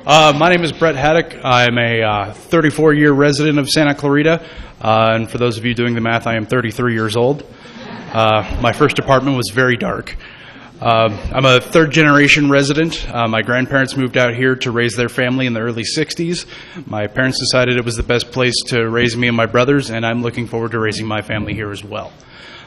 My name is Brett Haddock. I'm a 34-year resident of Santa Clarita, and for those of you doing the math, I am 33 years old. My first apartment was very dark. I'm a third-generation resident. My grandparents moved out here to raise their family in the early 60s. My parents decided it was the best place to raise me and my brothers, and I'm looking forward to raising my family here as well.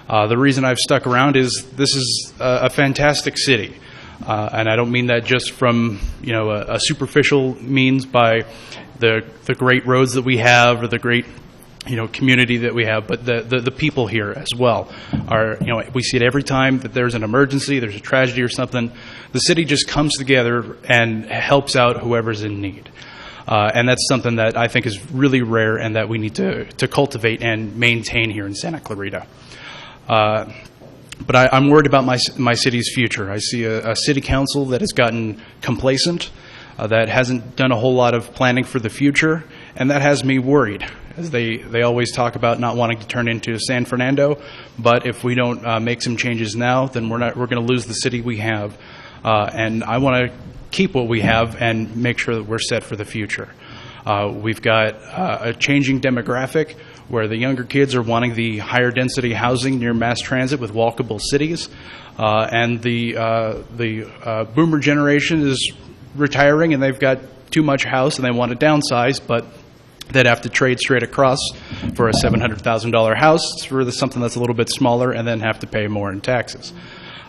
The reason I've stuck around is this is a fantastic city. And I don't mean that just from, a superficial means by the great roads that we have or the great, community that we have, but the people here as well are, we see it every time that there's an emergency, there's a tragedy or something. The city just comes together and helps out whoever's in need. And that's something that I think is really rare and that we need to cultivate and maintain here in Santa Clarita. But I'm worried about my city's future. I see a city council that has gotten complacent, that hasn't done a whole lot of planning for the future, and that has me worried, as they always talk about not wanting to turn into San Fernando. But if we don't make some changes now, then we're going to lose the city we have. And I want to keep what we have and make sure that we're set for the future. We've got a changing demographic, where the younger kids are wanting the higher density housing near mass transit with walkable cities, and the boomer generation is retiring and they've got too much house and they want to downsize, but they'd have to trade straight across for a $700,000 house for something that's a little bit smaller and then have to pay more in taxes.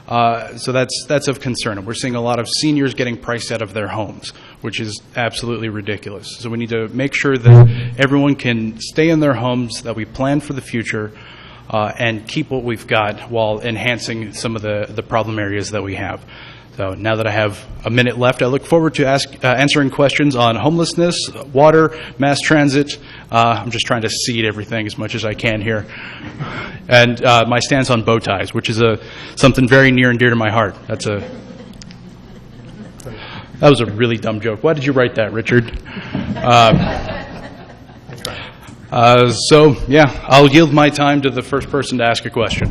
So that's of concern. And we're seeing a lot of seniors getting priced out of their homes, which is absolutely ridiculous. So we need to make sure that everyone can stay in their homes, that we plan for the future, and keep what we've got while enhancing some of the problem areas that we have. So now that I have a minute left, I look forward to answering questions on homelessness, water, mass transit. I'm just trying to seed everything as much as I can here. And my stance on bow ties, which is something very near and dear to my heart. That was a really dumb joke. Why did you write that, Richard? So, yeah, I'll yield my time to the first person to ask a question.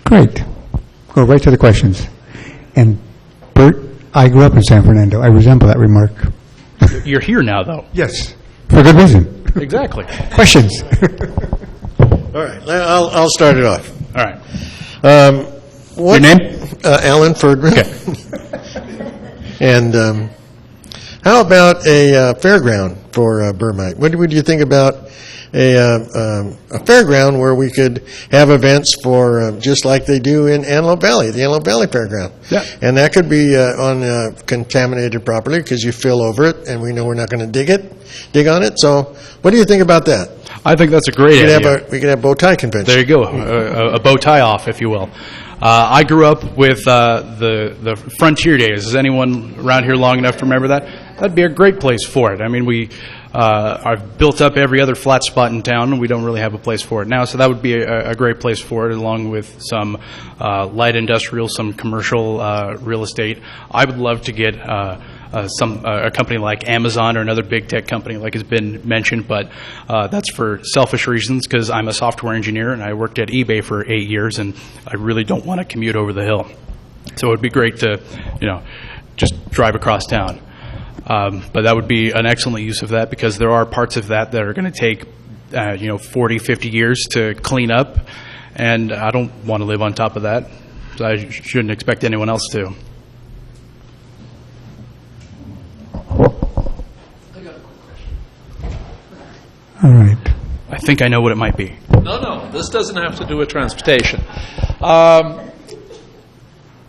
Great. Go right to the questions. And Bert, I grew up in San Fernando. I resemble that remark. You're here now, though. Yes, for good reason. Exactly. Questions? All right, I'll start it off. All right. Your name? Alan Ferdman. Okay. And how about a fairground for Burmite? What would you think about a fairground where we could have events for just like they do in Antelope Valley, the Antelope Valley Fairground? Yeah. And that could be on contaminated property because you fill over it, and we know we're not going to dig on it. So, what do you think about that? I think that's a great idea. We could have bow tie convention. There you go, a bow tie off, if you will. I grew up with the Frontier Days. Is anyone around here long enough to remember that? That'd be a great place for it. I mean, I've built up every other flat spot in town, and we don't really have a place for it now, so that would be a great place for it, along with some light industrial, some commercial real estate. I would love to get a company like Amazon or another big tech company like has been mentioned, but that's for selfish reasons because I'm a software engineer and I worked at eBay for 8 years and I really don't want to commute over the hill. So it would be great to, just drive across town. But that would be an excellent use of that because there are parts of that are going to take, 40, 50 years to clean up, and I don't want to live on top of that. So I shouldn't expect anyone else to. All right. I think I know what it might be. No, this doesn't have to do with transportation.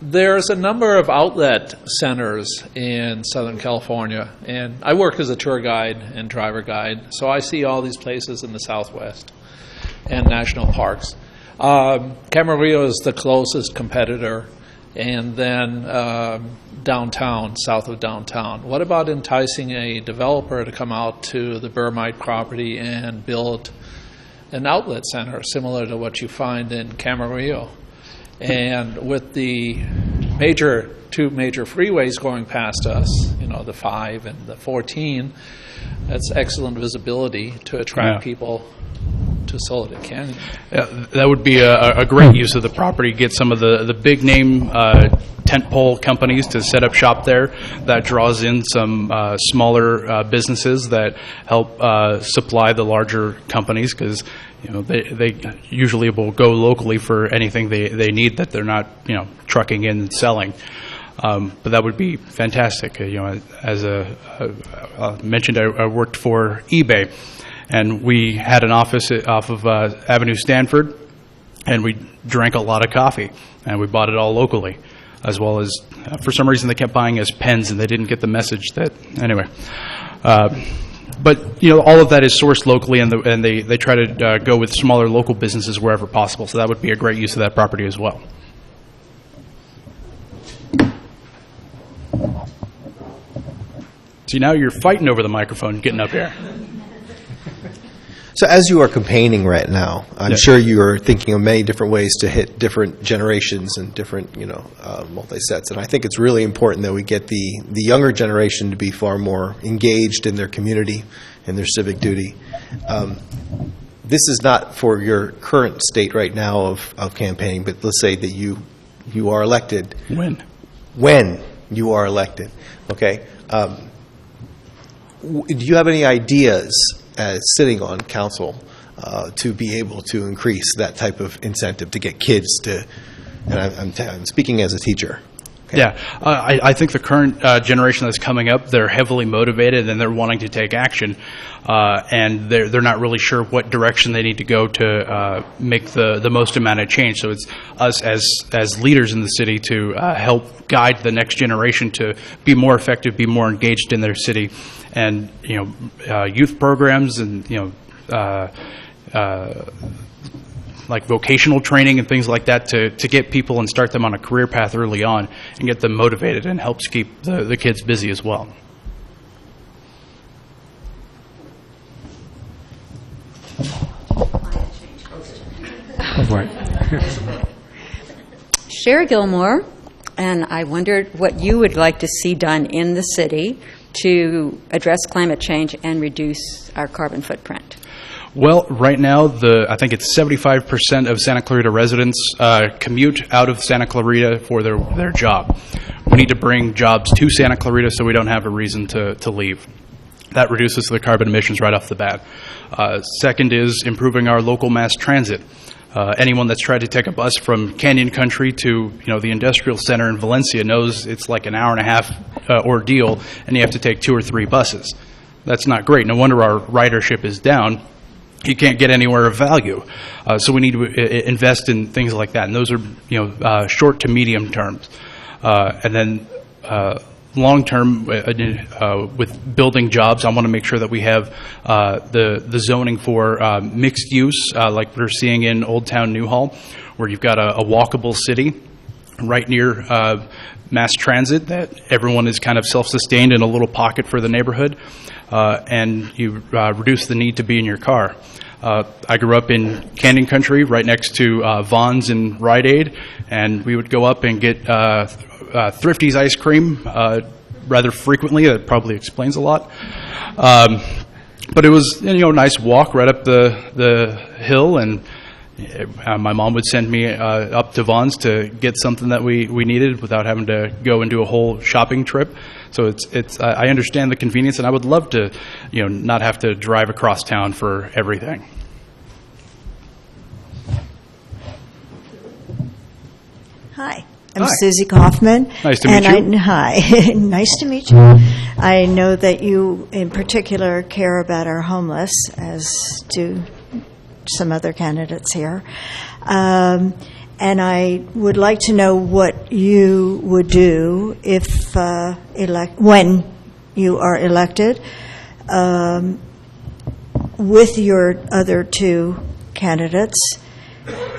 There's a number of outlet centers in Southern California, and I work as a tour guide and driver guide, so I see all these places in the Southwest and national parks. Camarillo is the closest competitor, and then downtown, south of downtown. What about enticing a developer to come out to the Burmite property and build an outlet center similar to what you find in Camarillo? And with the two major freeways going past us, the 5 and the 14, that's excellent visibility to attract people to Soledad Canyon. That would be a great use of the property. Get some of the big name tentpole companies to set up shop there. That draws in some smaller businesses that help supply the larger companies, because they usually will go locally for anything they need that they're not trucking in and selling. But that would be fantastic. As mentioned, I worked for eBay, and we had an office off of Avenue Stanford, and we drank a lot of coffee, and we bought it all locally, as well as, for some reason, they kept buying us pens, and they didn't get the message that, anyway. But, all of that is sourced locally, and they try to go with smaller local businesses wherever possible, so that would be a great use of that property as well. See, now you're fighting over the microphone getting up here. So as you are campaigning right now, I'm sure you are thinking of many different ways to hit different generations and different, multi-sets. And I think it's really important that we get the younger generation to be far more engaged in their community and their civic duty. This is not for your current state right now of campaigning, but let's say that you are elected. When you are elected, okay? Do you have any ideas as sitting on council to be able to increase that type of incentive to get kids to, and I'm speaking as a teacher. Okay. Yeah, I think the current generation that's coming up, they're heavily motivated and they're wanting to take action, and they're not really sure what direction they need to go to make the most amount of change. So it's us as leaders in the city to help guide the next generation to be more effective, be more engaged in their city, and youth programs and like vocational training and things like that to get people and start them on a career path early on and get them motivated, and helps keep the kids busy as well. Sherry Gilmore, and I wondered what you would like to see done in the city to address climate change and reduce our carbon footprint. Well, right now, I think it's 75% of Santa Clarita residents commute out of Santa Clarita for their job. We need to bring jobs to Santa Clarita so we don't have a reason to leave. That reduces the carbon emissions right off the bat. Second is improving our local mass transit. Anyone that's tried to take a bus from Canyon Country to the industrial center in Valencia knows it's like an hour-and-a-half ordeal, and you have to take 2 or 3 buses. That's not great. No wonder our ridership is down. You can't get anywhere of value. So we need to invest in things like that, and those are short to medium terms. And then long term, with building jobs, I want to make sure that we have the zoning for mixed use, like we're seeing in Old Town Newhall, where you've got a walkable city right near mass transit, that everyone is kind of self-sustained in a little pocket for the neighborhood, and you reduce the need to be in your car. I grew up in Canyon Country, right next to Vaughn's and Rite Aid, and we would go up and get Thrifty's ice cream rather frequently. That probably explains a lot. But it was a nice walk right up the hill, and my mom would send me up to Vaughn's to get something that we needed without having to go and do a whole shopping trip. So I understand the convenience, and I would love to not have to drive across town for everything. Hi, I'm Susie Kaufman. Nice to meet you. Hi, nice to meet you. I know that you in particular care about our homeless, as do some other candidates here. And I would like to know what you would do if when you are elected with your other 2 candidates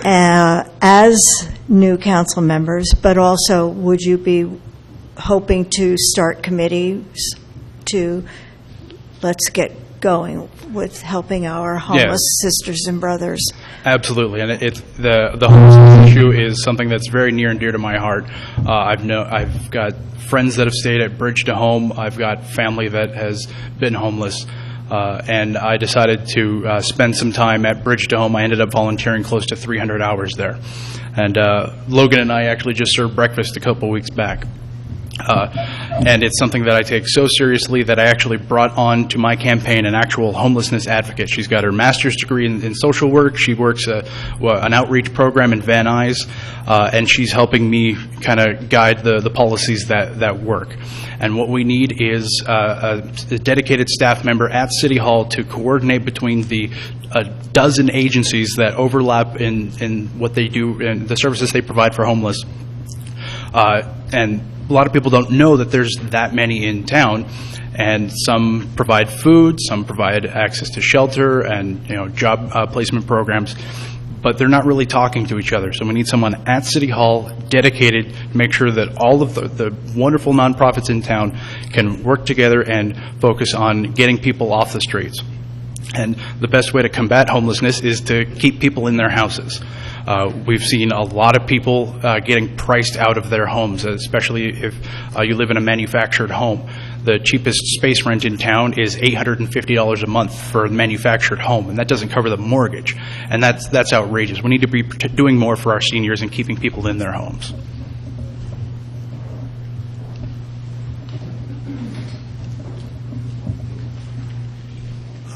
as new council members, but also would you be hoping to start committees to let's get going with helping our homeless sisters and brothers? Absolutely, and the homelessness issue is something that's very near and dear to my heart. I've got friends that have stayed at Bridge to Home. I've got family that has been homeless. and I decided to spend some time at Bridge to Home. I ended up volunteering close to 300 hours there. And Logan and I actually just served breakfast a couple weeks back. And it's something that I take so seriously that I actually brought on to my campaign an actual homelessness advocate. She's got her master's degree in social work. She works an outreach program in Van Nuys, and she's helping me kind of guide the policies that work. And what we need is a dedicated staff member at City Hall to coordinate between the a dozen agencies that overlap in what they do and the services they provide for homeless. And a lot of people don't know that there's that many in town, and some provide food, some provide access to shelter and job placement programs, but they're not really talking to each other. So we need someone at City Hall dedicated to make sure that all of the wonderful nonprofits in town can work together and focus on getting people off the streets. And the best way to combat homelessness is to keep people in their houses. We've seen a lot of people getting priced out of their homes, especially if you live in a manufactured home. The cheapest space rent in town is $850 a month for a manufactured home, and that doesn't cover the mortgage. And that's outrageous. We need to be doing more for our seniors and keeping people in their homes.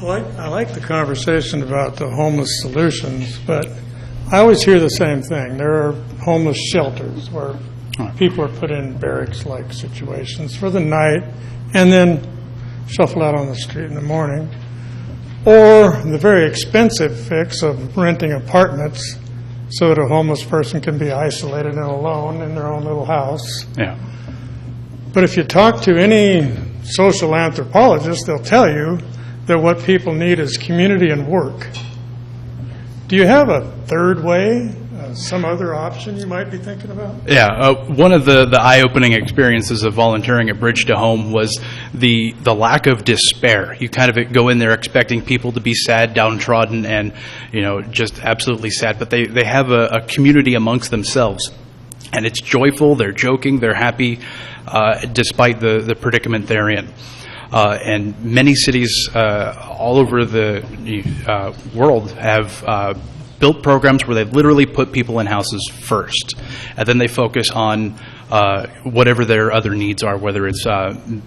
I like the conversation about the homeless solutions, but I always hear the same thing. There are homeless shelters where people are put in barracks-like situations for the night and then shuffled out on the street in the morning. Or the very expensive fix of renting apartments so that a homeless person can be isolated and alone in their own little house. Yeah. But if you talk to any social anthropologist, they'll tell you that what people need is community and work. Do you have a third way, some other option you might be thinking about? Yeah, one of the eye-opening experiences of volunteering at Bridge to Home was the lack of despair. You kind of go in there expecting people to be sad, downtrodden, and just absolutely sad, but they have a community amongst themselves. And it's joyful, they're joking, they're happy, despite the predicament they're in. And many cities all over the world have built programs where they literally put people in houses first, and then they focus on whatever their other needs are, whether it's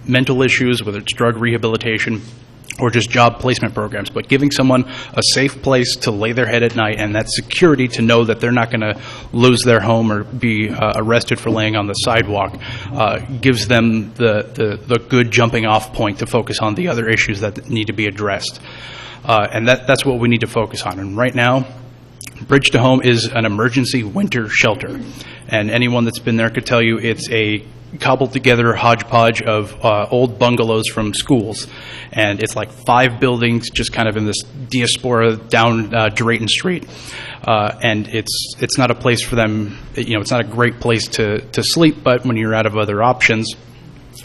mental issues, whether it's drug rehabilitation, or just job placement programs. But giving someone a safe place to lay their head at night and that security to know that they're not going to lose their home or be arrested for laying on the sidewalk gives them the good jumping off point to focus on the other issues that need to be addressed. And that's what we need to focus on. And right now, Bridge to Home is an emergency winter shelter. And anyone that's been there could tell you it's a cobbled together hodgepodge of old bungalows from schools, and it's like 5 buildings just kind of in this diaspora down Drayton Street, and it's not a place for them. It's not a great place to sleep, but when you're out of other options,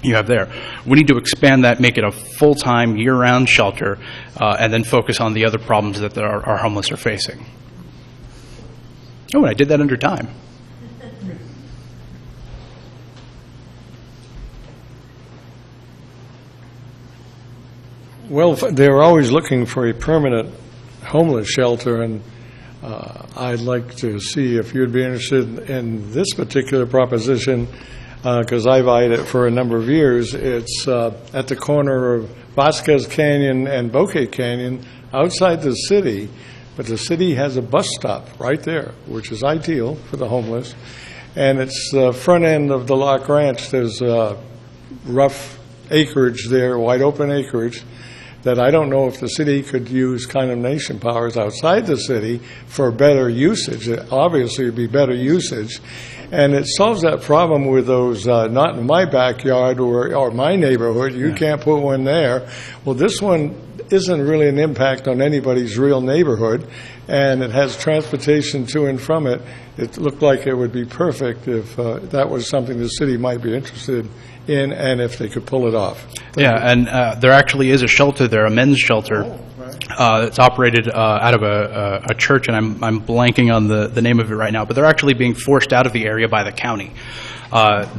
you have there. We need to expand that, make it a full-time year-round shelter, and then focus on the other problems that our homeless are facing. Oh, and I did that under time. Well, they're always looking for a permanent homeless shelter, and I'd like to see if you'd be interested in this particular proposition, because I've eyed it for a number of years. It's at the corner of Vasquez Canyon and Bouquet Canyon outside the city, but the city has a bus stop right there, which is ideal for the homeless. And it's the front end of the Lock Ranch. There's rough acreage there, wide open acreage, that I don't know if the city could use condemnation powers outside the city for better usage. Obviously, it would be better usage. And it solves that problem with those, not in my backyard or my neighborhood, you can't put one there. Well, this one isn't really an impact on anybody's real neighborhood, and it has transportation to and from it. It looked like it would be perfect if that was something the city might be interested in, and if they could pull it off. And there actually is a shelter there, a men's shelter. It's operated out of a church, and I'm blanking on the name of it right now, but they're actually being forced out of the area by the county.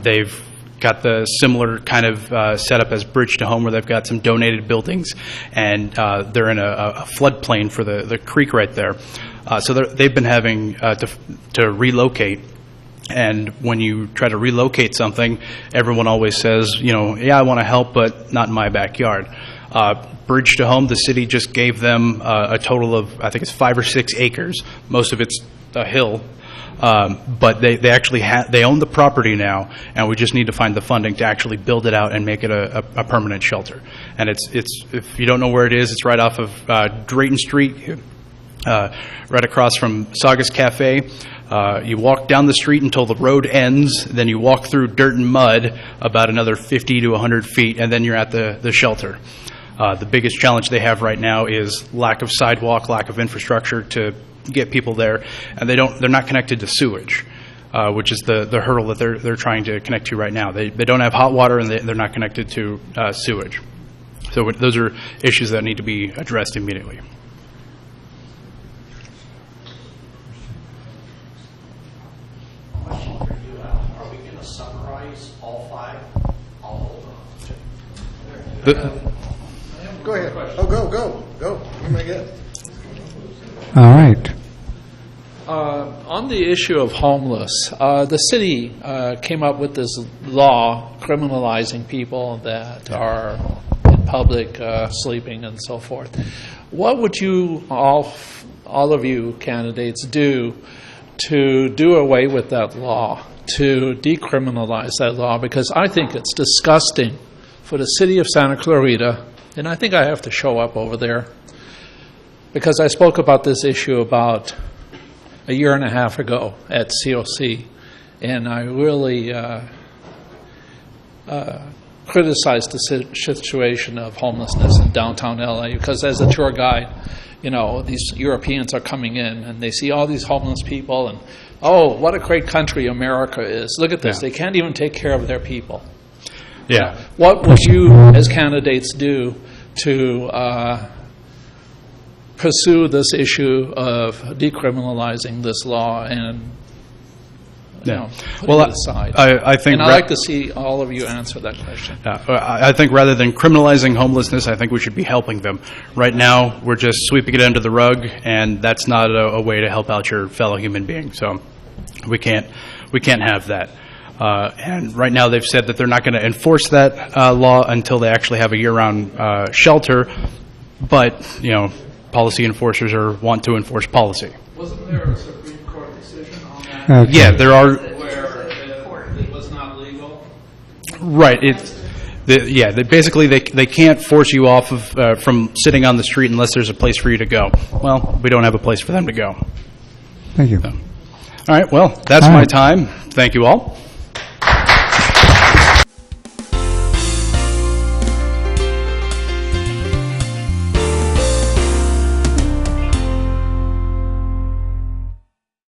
They've got the similar kind of setup as Bridge to Home, where they've got some donated buildings, and they're in a floodplain for the creek right there. So they've been having to relocate. And when you try to relocate something, everyone always says, yeah, I want to help, but not in my backyard. Bridge to Home, the city just gave them a total of, I think it's 5 or 6 acres. Most of it's a hill. But they actually they own the property now, and we just need to find the funding to actually build it out and make it a permanent shelter. And it's if you don't know where it is, it's right off of Drayton Street, right across from Saga's Cafe. You walk down the street until the road ends, then you walk through dirt and mud about another 50 to 100 feet, and then you're at the shelter. The biggest challenge they have right now is lack of sidewalk, lack of infrastructure to get people there, and they're not connected to sewage, which is the hurdle that they're trying to connect to right now. They don't have hot water, and they're not connected to sewage. So those are issues that need to be addressed immediately. Are we going to summarize all 5? I'll hold on. Go ahead. Oh, go. You may get it. All right. On the issue of homeless, the city came up with this law criminalizing people that are in public sleeping and so forth. What would you all of you candidates do to do away with that law, to decriminalize that law? Because I think it's disgusting for the city of Santa Clarita, and I think I have to show up over there, because I spoke about this issue about a year and a half ago at COC, and I really criticized the situation of homelessness in downtown LA, because as a tour guide, these Europeans are coming in and they see all these homeless people, and oh, what a great country America is. Look at this. Yeah. They can't even take care of their people. Yeah. What would you as candidates do to pursue this issue of decriminalizing this law and putting it aside? I think, and I'd like to see all of you answer that question. I think rather than criminalizing homelessness, I think we should be helping them. Right now, we're just sweeping it under the rug, and that's not a way to help out your fellow human being. So we can't have that. And right now, they've said that they're not going to enforce that law until they actually have a year-round shelter. But policy enforcers want to enforce policy. Wasn't there a Supreme Court decision on that? Yeah, there are. Where it was not legal? Right. They can't force you off of from sitting on the street unless there's a place for you to go. Well, we don't have a place for them to go. Thank you. So. All right. Well, that's my time. Thank you all.